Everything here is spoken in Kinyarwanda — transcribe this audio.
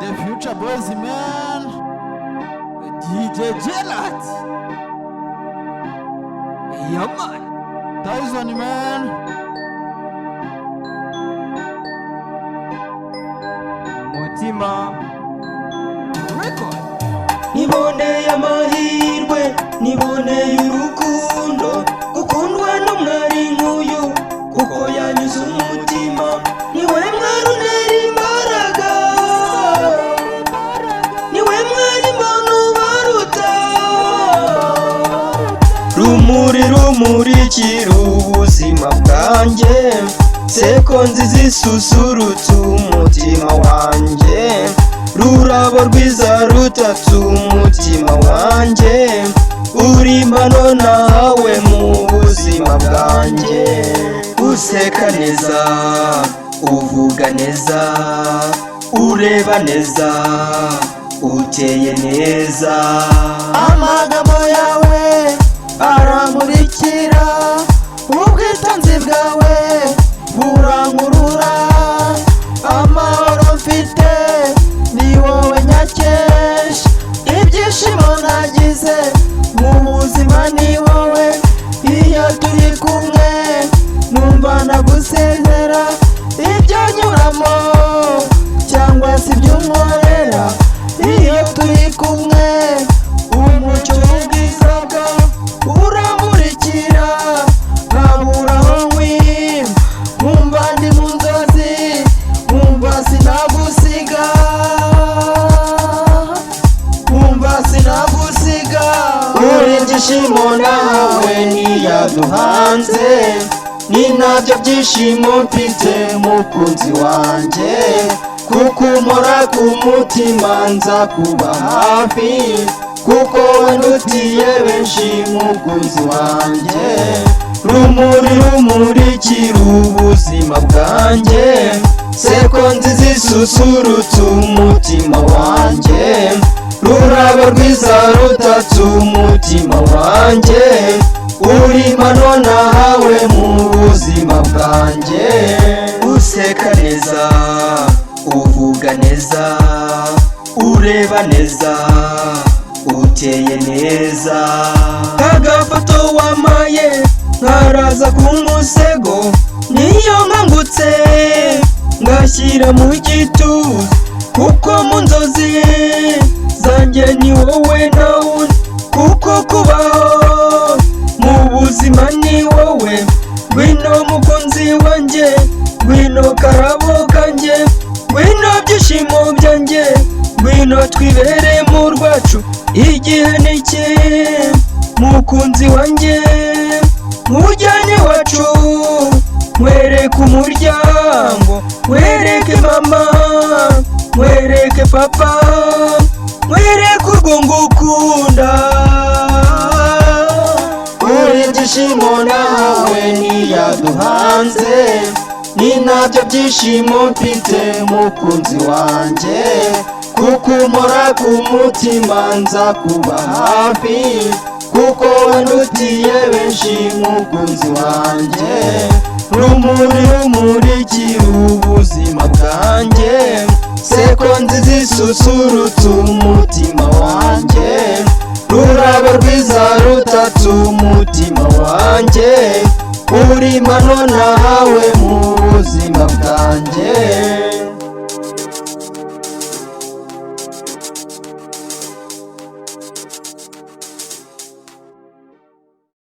The Future Boys, man. DJ Jelat. Yeah, man. Tyson, man. Mutima Record. Niboneye amahirwe, niboneye urukundo, gukundwa n'umwari nk'uyu kuko yanyuze umutima. Niwe mwari untera imbaraga, niwe mwari mbona ubaruta. Rumuri rumurikira ubuzima bwanjye, seko nziza isusurutsa umutima wanjye. Rurabo rwiza rutatse umutima wanjye, uri impano nawe mu buzima bwanjye. Useka neza, uvuga neza, ureba neza, uteye neza. Amagambo yawe aramurikira, ubwitonzi bwawe burankurura. Amahoro mfite ni wowe nyakesha, ibyishimo nagize mu buzima ni wowe. Iyo turi kumwe numva nagusezera, ibyo nyuramo cyangwa se ibyo unkorera. Iyo turi kumwe umucyo w'ubwiza bwawe uramurikira, nkabura aho nkwima, nkumva ndi mu nzozi, nkumva sinagusiga, nkumva sinagusiga. Uri ibyishimo nawe ntiyaduhanze, ni nabyo byishimo mfite mukunzi wanjye. Kuko umpora ku mutima nza kuba hafi, kuko wandutiye benshi mukunzi wanjye. Rumuri rumurikira ubuzima bwanjye, seko nziza isusurutsa umutima wanjye. Rurabo rwiza rutatse umutima wanjye, uri impano nawe mu buzima bwanjye. Useka neza, uvuga neza, ureba neza, uteye neza. Agafoto wamaye nkaraza ku musego, niyo nkangutse ngashyira mu gituza, kuko mu nzozi zanjye ni wowe nawe. Kuko kubaho mu buzima ni wowe. Ngwino mukunzi wanjye, ngwino karabo kanjye, ngwino byishimo byanjye, ngwino twibere mu rwacu. Igihe ni iki mukunzi wanjye, mujyane wacu, mwereke umuryango, mwereke mama, mwereke papa, mwereke urwo ngukunda. Uri ibyishimo nawe ntiyaduhanze, ni nabyo byishimo mfite mukunzi wanjye. Kuko umpora ku mutima nza kuba hafi, kuko wandutiye benshi mukunzi wanjye. Rumuri rumurikira ubuzima bwanjye, seko nziza isusurutsa umutima wanjye. Rurabo rwiza rutatse